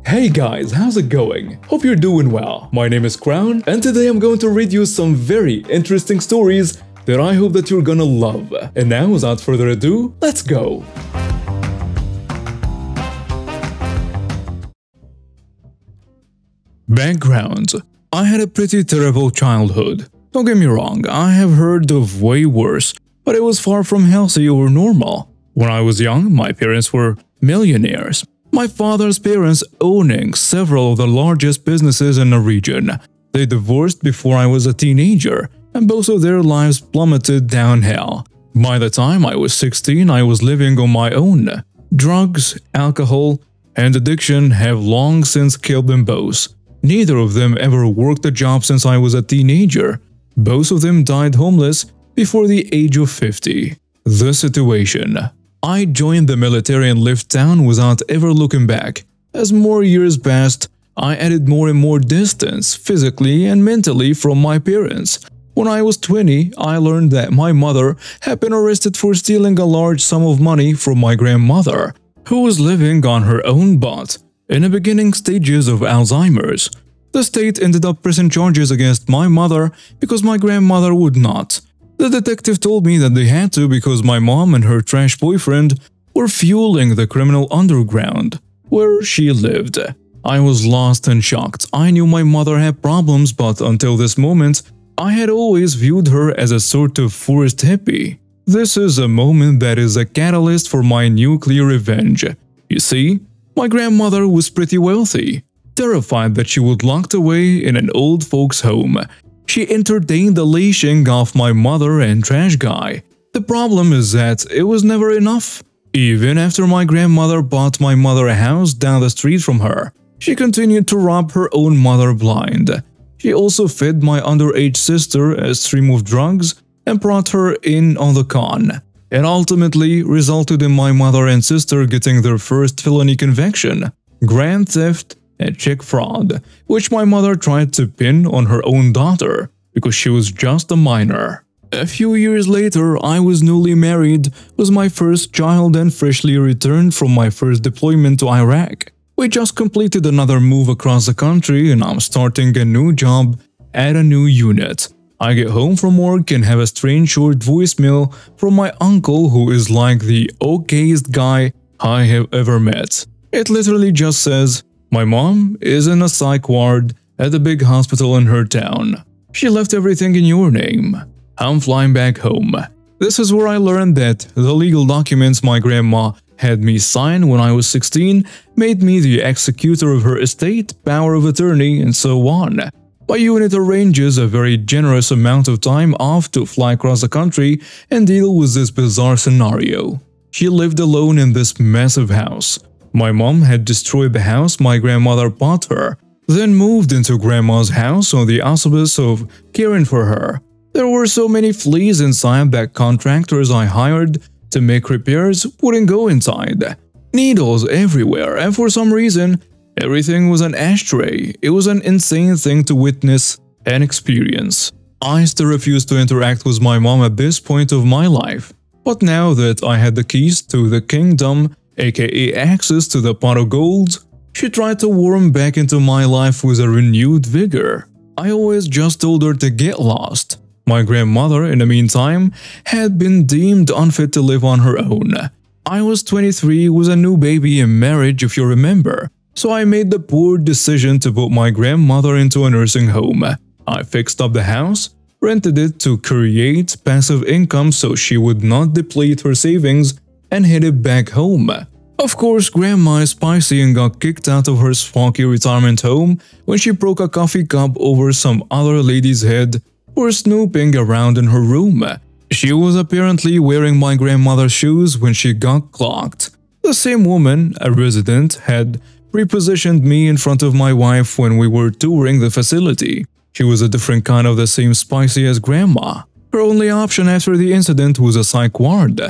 Hey guys, how's it going? Hope you're doing well. My name is Crown, and today I'm going to read you some very interesting stories that I hope that you're gonna love. And now, without further ado, let's go! Background: I had a pretty terrible childhood. Don't get me wrong, I have heard of way worse, but it was far from healthy or normal. When I was young, my parents were millionaires. My father's parents owning several of the largest businesses in the region. They divorced before I was a teenager, and both of their lives plummeted downhill. By the time I was 16, I was living on my own. Drugs, alcohol, and addiction have long since killed them both. Neither of them ever worked a job since I was a teenager. Both of them died homeless before the age of 50. The situation: I joined the military and left town without ever looking back. As more years passed, I added more and more distance, physically and mentally, from my parents. When I was 20, I learned that my mother had been arrested for stealing a large sum of money from my grandmother, who was living on her own but in the beginning stages of Alzheimer's. The state ended up pressing charges against my mother because my grandmother would not. The detective told me that they had to because my mom and her trash boyfriend were fueling the criminal underground where she lived. I was lost and shocked. I knew my mother had problems, but until this moment, I had always viewed her as a sort of forest hippie. This is a moment that is a catalyst for my nuclear revenge. You see, my grandmother was pretty wealthy. Terrified that she would locked away in an old folks' home, she entertained the leashing of my mother and trash guy. The problem is that it was never enough. Even after my grandmother bought my mother a house down the street from her, she continued to rob her own mother blind. She also fed my underage sister a stream of drugs and brought her in on the con. It ultimately resulted in my mother and sister getting their first felony conviction: grand theft and check fraud, which my mother tried to pin on her own daughter because she was just a minor. A few years later, I was newly married with my first child and freshly returned from my first deployment to Iraq. We just completed another move across the country and I'm starting a new job at a new unit. I get home from work and have a strange short voicemail from my uncle, who is like the okayest guy I have ever met. It literally just says, "My mom is in a psych ward at the big hospital in her town. She left everything in your name. I'm flying back home." This is where I learned that the legal documents my grandma had me sign when I was 16 made me the executor of her estate, power of attorney, and so on. My unit arranges a very generous amount of time off to fly across the country and deal with this bizarre scenario. She lived alone in this massive house. My mom had destroyed the house my grandmother bought her, then moved into grandma's house on the auspice of caring for her. There were so many fleas inside that contractors I hired to make repairs wouldn't go inside. Needles everywhere, and for some reason, everything was an ashtray. It was an insane thing to witness and experience. I still refused to interact with my mom at this point of my life. But now that I had the keys to the kingdom, aka access to the pot of gold, she tried to warm back into my life with a renewed vigor. I always just told her to get lost. My grandmother, in the meantime, had been deemed unfit to live on her own. I was 23 with a new baby in marriage, if you remember, so I made the poor decision to put my grandmother into a nursing home. I fixed up the house, rented it to create passive income so she would not deplete her savings, and headed back home. Of course, grandma is spicy and got kicked out of her swanky retirement home when she broke a coffee cup over some other lady's head for snooping around in her room. She was apparently wearing my grandmother's shoes when she got clocked. The same woman, a resident, had repositioned me in front of my wife when we were touring the facility. She was a different kind of the same spicy as grandma. Her only option after the incident was a psych ward.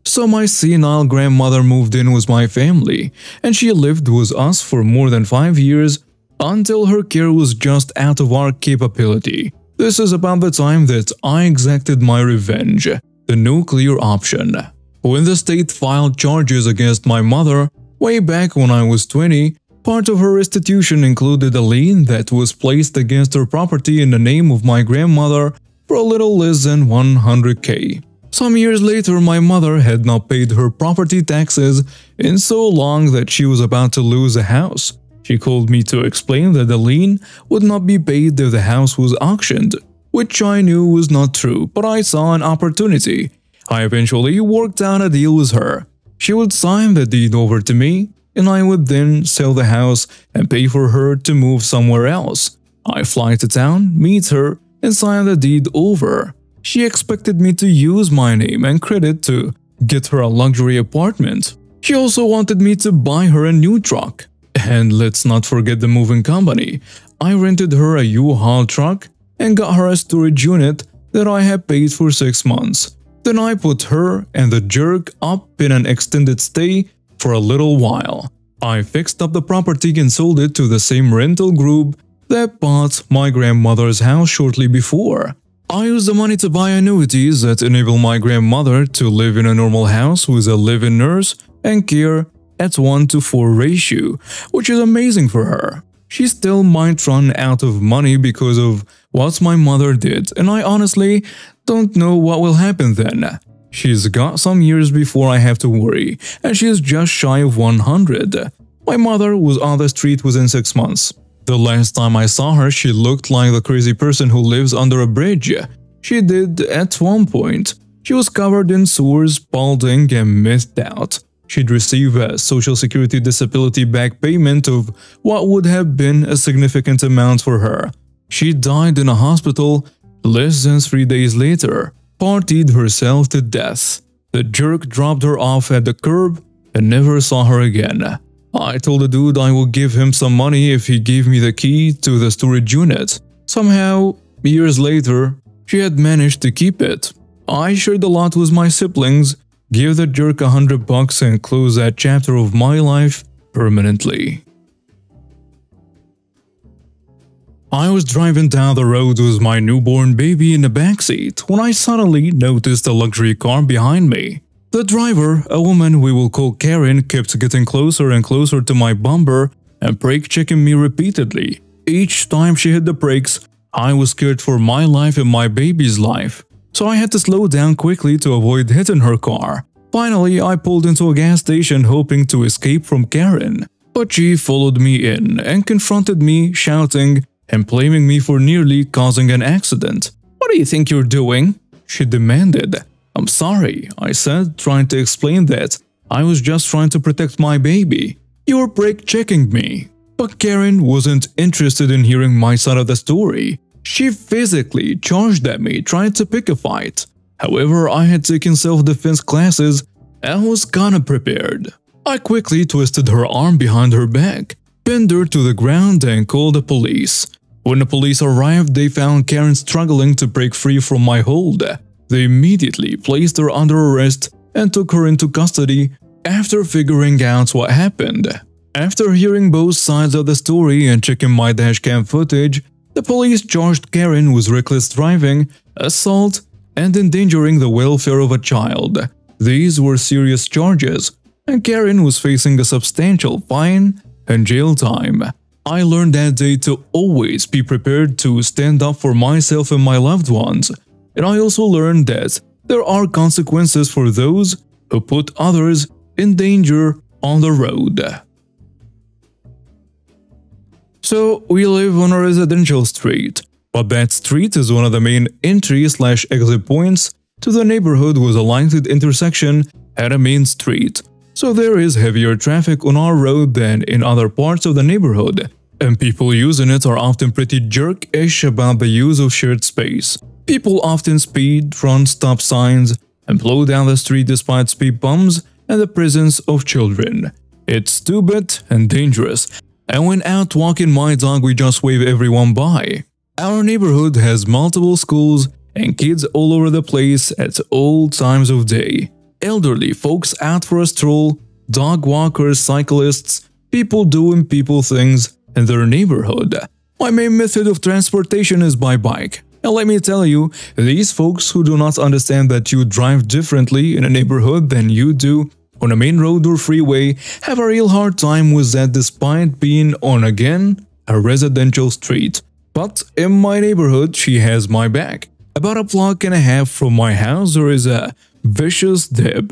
So my senile grandmother moved in with my family, and she lived with us for more than 5 years until her care was just out of our capability. This is about the time that I exacted my revenge, the nuclear option. When the state filed charges against my mother way back when I was 20, Part of her restitution included a lien that was placed against her property in the name of my grandmother for a little less than 100k. Some years later, my mother had not paid her property taxes in so long that she was about to lose a house. She called me to explain that the lien would not be paid if the house was auctioned, which I knew was not true, but I saw an opportunity. I eventually worked out a deal with her. She would sign the deed over to me, and I would then sell the house and pay for her to move somewhere else. I fly to town, meet her, and sign the deed over. She expected me to use my name and credit to get her a luxury apartment. She also wanted me to buy her a new truck. And let's not forget the moving company. I rented her a U-Haul truck and got her a storage unit that I had paid for 6 months. Then I put her and the jerk up in an extended stay for a little while. I fixed up the property and sold it to the same rental group that bought my grandmother's house shortly before. I used the money to buy annuities that enable my grandmother to live in a normal house with a live-in nurse and care at 1:4 ratio, which is amazing for her. She still might run out of money because of what my mother did, and I honestly don't know what will happen then. She's got some years before I have to worry, and she is just shy of 100. My mother was on the street within 6 months. The last time I saw her, she looked like the crazy person who lives under a bridge. She did at one point. She was covered in sores, balding, and mythed out. She'd receive a Social Security disability back payment of what would have been a significant amount for her. She died in a hospital less than 3 days later, partied herself to death. The jerk dropped her off at the curb and never saw her again. I told the dude I would give him some money if he gave me the key to the storage unit. Somehow, years later, she had managed to keep it. I shared the lot with my siblings, gave the jerk $100 and closed that chapter of my life permanently. I was driving down the road with my newborn baby in the backseat when I suddenly noticed a luxury car behind me. The driver, a woman we will call Karen, kept getting closer and closer to my bumper and brake checking me repeatedly. Each time she hit the brakes, I was scared for my life and my baby's life, so I had to slow down quickly to avoid hitting her car. Finally, I pulled into a gas station hoping to escape from Karen, but she followed me in and confronted me, shouting and blaming me for nearly causing an accident. "What do you think you're doing?" she demanded. "I'm sorry," I said, trying to explain that I was just trying to protect my baby. "You were brake checking me." But Karen wasn't interested in hearing my side of the story. She physically charged at me, trying to pick a fight. However, I had taken self-defense classes and was kinda prepared. I quickly twisted her arm behind her back, pinned her to the ground and called the police. When the police arrived, they found Karen struggling to break free from my hold. They immediately placed her under arrest and took her into custody after figuring out what happened. After hearing both sides of the story and checking my dashcam footage, the police charged Karen with reckless driving, assault, and endangering the welfare of a child. These were serious charges, and Karen was facing a substantial fine and jail time. I learned that day to always be prepared to stand up for myself and my loved ones. And I also learned that there are consequences for those who put others in danger on the road. So, we live on a residential street, but that street is one of the main entry/exit points to the neighborhood with a lighted intersection at a main street. So there is heavier traffic on our road than in other parts of the neighborhood, and people using it are often pretty jerk-ish about the use of shared space. People often speed, run stop signs, and blow down the street despite speed bumps and the presence of children. It's stupid and dangerous, and when out walking my dog we just wave everyone by. Our neighborhood has multiple schools and kids all over the place at all times of day. Elderly folks out for a stroll, dog walkers, cyclists, people doing people things in their neighborhood. My main method of transportation is by bike. And let me tell you, these folks who do not understand that you drive differently in a neighborhood than you do on a main road or freeway have a real hard time with that despite being on, again, a residential street. But in my neighborhood, she has my back. About a block and a half from my house there is a vicious dip.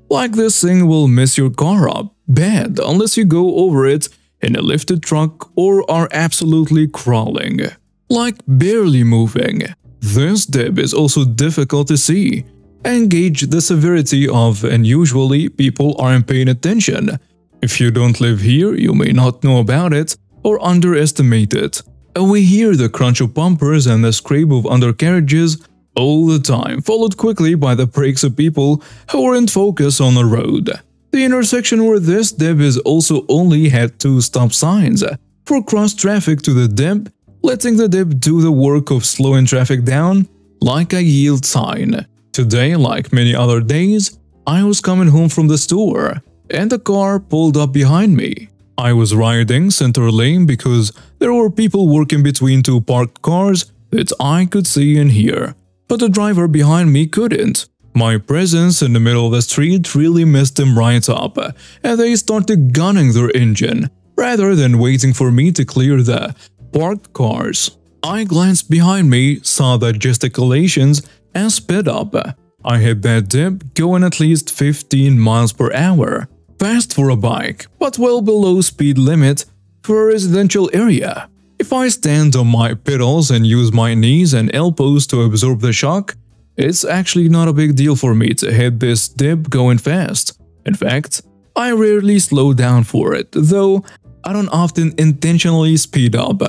Like this thing will mess your car up bad unless you go over it in a lifted truck or are absolutely crawling, like barely moving. This dip is also difficult to see and gauge the severity of, and usually people aren't paying attention. If you don't live here, you may not know about it or underestimate it. We hear the crunch of bumpers and the scrape of undercarriages all the time, followed quickly by the brakes of people who aren't focused on the road. The intersection where this dip is also only had 2 stop signs for cross traffic to the dip, letting the dip do the work of slowing traffic down like a yield sign. Today, like many other days, I was coming home from the store and the car pulled up behind me. I was riding center lane because there were people working between 2 parked cars that I could see and hear, but the driver behind me couldn't. My presence in the middle of the street really messed them right up, and they started gunning their engine, rather than waiting for me to clear the parked cars. I glanced behind me, saw the gesticulations, and sped up. I hit that dip going at least 15 miles per hour. Fast for a bike, but well below speed limit for a residential area. If I stand on my pedals and use my knees and elbows to absorb the shock, it's actually not a big deal for me to hit this dip going fast. In fact, I rarely slow down for it, though I don't often intentionally speed up,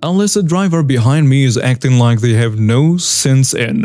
unless the driver behind me is acting like they have no sense in.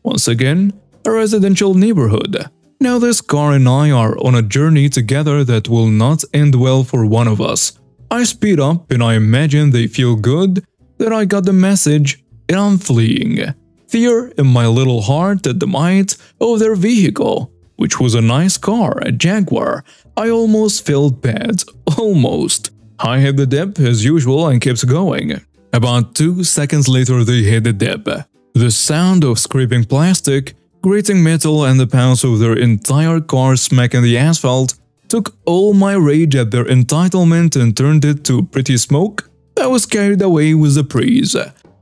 Once again, a residential neighborhood. Now this car and I are on a journey together that will not end well for one of us. I speed up and I imagine they feel good that I got the message and I'm fleeing. Fear in my little heart at the might of their vehicle, which was a nice car, a Jaguar. I almost felt bad. Almost. I hit the dip as usual and kept going. About 2 seconds later they hit the dip. The sound of scraping plastic, grating metal and the pounds of their entire car smacking the asphalt took all my rage at their entitlement and turned it to pretty smoke that was carried away with the breeze.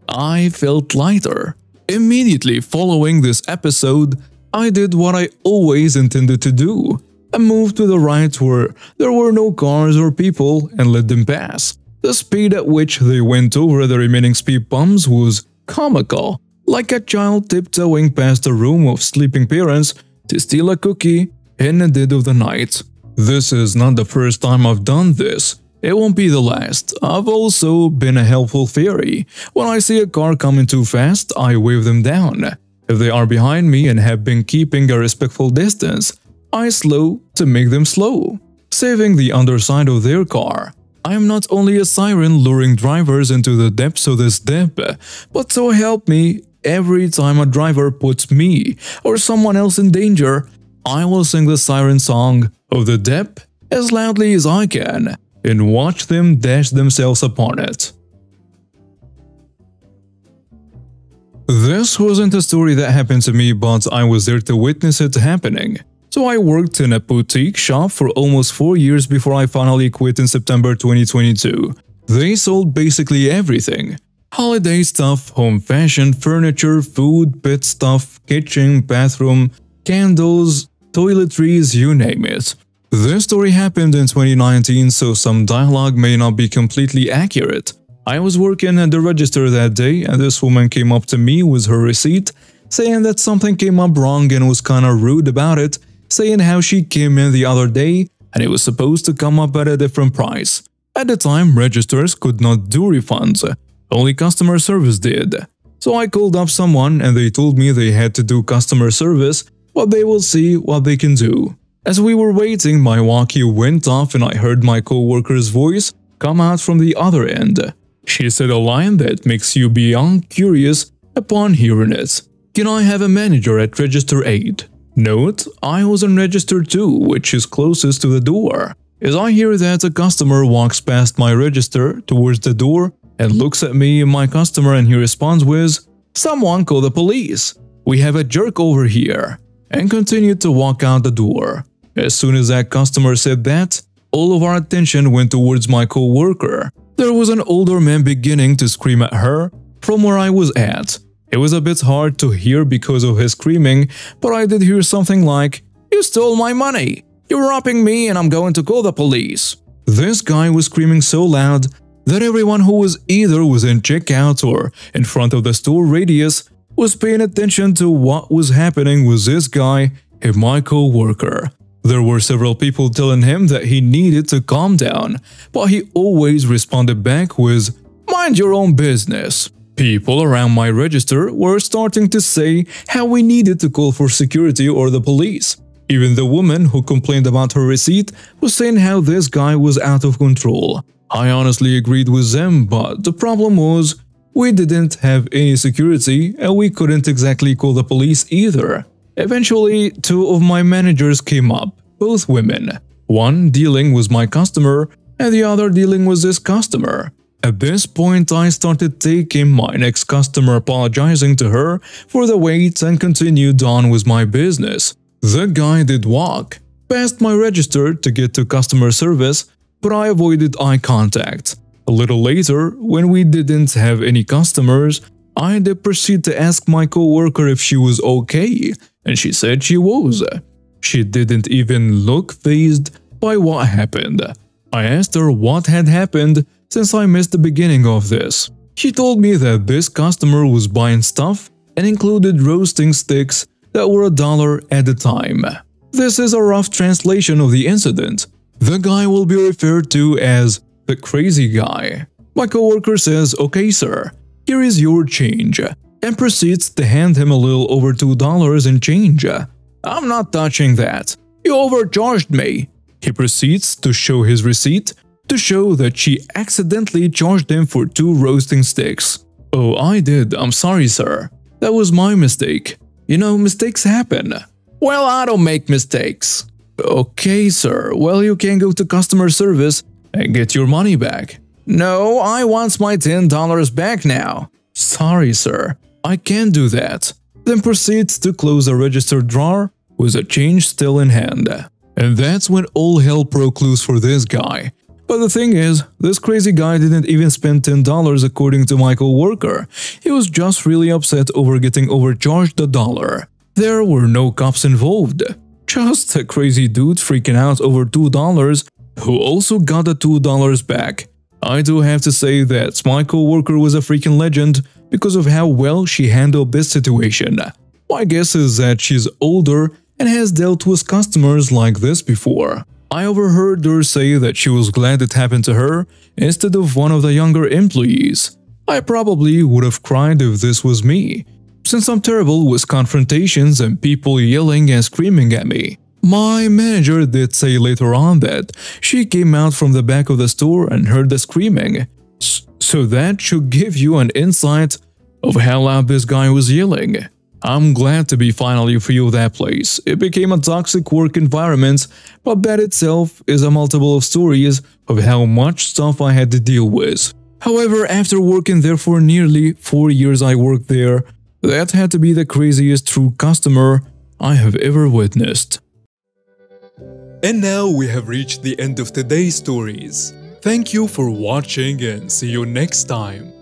I felt lighter. Immediately following this episode, I did what I always intended to do. I moved to the right where there were no cars or people and let them pass. The speed at which they went over the remaining speed bumps was comical. Like a child tiptoeing past a room of sleeping parents to steal a cookie in the dead of the night. This is not the first time I've done this. It won't be the last. I've also been a helpful fairy. When I see a car coming too fast, I wave them down. If they are behind me and have been keeping a respectful distance, I slow to make them slow, saving the underside of their car. I am not only a siren luring drivers into the depths of this dip, but so help me, every time a driver puts me or someone else in danger, I will sing the siren song of the dip as loudly as I can and watch them dash themselves upon it. This wasn't a story that happened to me, but I was there to witness it happening. So I worked in a boutique shop for almost 4 years before I finally quit in September 2022. They sold basically everything. Holiday stuff, home fashion, furniture, food, pet stuff, kitchen, bathroom, candles, toiletries, you name it. This story happened in 2019, so some dialogue may not be completely accurate. I was working at the register that day and this woman came up to me with her receipt, saying that something came up wrong and was kinda rude about it, saying how she came in the other day and it was supposed to come up at a different price. At the time, registers could not do refunds. Only customer service did. So I called up someone and they told me they had to do customer service, but they will see what they can do. As we were waiting, my walkie went off and I heard my co-worker's voice come out from the other end. She said a line that makes you beyond curious upon hearing it. Can I have a manager at Register 8? Note, I was on Register 2, which is closest to the door. As I hear that, a customer walks past my register towards the door and looks at me and my customer and he responds with, "Someone call the police. We have a jerk over here," and continued to walk out the door. As soon as that customer said that, all of our attention went towards my co-worker. There was an older man beginning to scream at her from where I was at. It was a bit hard to hear because of his screaming, but I did hear something like, "You stole my money! You're robbing me and I'm going to call the police!" This guy was screaming so loud that everyone who was either within checkout or in front of the store radius was paying attention to what was happening with this guy and my co-worker. There were several people telling him that he needed to calm down, but he always responded back with, "Mind your own business." People around my register were starting to say how we needed to call for security or the police. Even the woman who complained about her receipt was saying how this guy was out of control. I honestly agreed with them, but the problem was we didn't have any security and we couldn't exactly call the police either. Eventually, two of my managers came up, both women. One dealing with my customer and the other dealing with this customer. At this point, I started taking my next customer, apologizing to her for the wait and continued on with my business. The guy did walk past my register to get to customer service, but I avoided eye contact. A little later, when we didn't have any customers, I did proceed to ask my co-worker if she was okay, and she said she was. She didn't even look fazed by what happened. I asked her what had happened since I missed the beginning of this. She told me that this customer was buying stuff and included roasting sticks that were $1 at a time. This is a rough translation of the incident. The guy will be referred to as the crazy guy. My coworker says, "Okay sir, here is your change," and proceeds to hand him a little over $2 in change. "I'm not touching that. You overcharged me." He proceeds to show his receipt to show that she accidentally charged him for 2 roasting sticks. "Oh, I did. I'm sorry, sir. That was my mistake. You know, mistakes happen." "Well, I don't make mistakes." "Okay, sir. Well, you can go to customer service and get your money back." "No, I want my $10 back now." "Sorry, sir. I can't do that." Then proceeds to close a register drawer with the change still in hand. And that's when all hell broke loose for this guy. But the thing is, this crazy guy didn't even spend $10 according to my co-worker. He was just really upset over getting overcharged $1. There were no cops involved. Just a crazy dude freaking out over $2 who also got the $2 back. I do have to say that my co-worker was a freaking legend because of how well she handled this situation. My guess is that she's older and has dealt with customers like this before. I overheard her say that she was glad it happened to her instead of one of the younger employees. I probably would have cried if this was me, since I'm terrible with confrontations and people yelling and screaming at me. My manager did say later on that she came out from the back of the store and heard the screaming. So that should give you an insight of how loud this guy was yelling. I'm glad to be finally free of that place. It became a toxic work environment, but that itself is a multiple of stories of how much stuff I had to deal with. However, after working there for nearly 4 years I worked there, that had to be the craziest true customer I have ever witnessed. And now we have reached the end of today's stories. Thank you for watching and see you next time.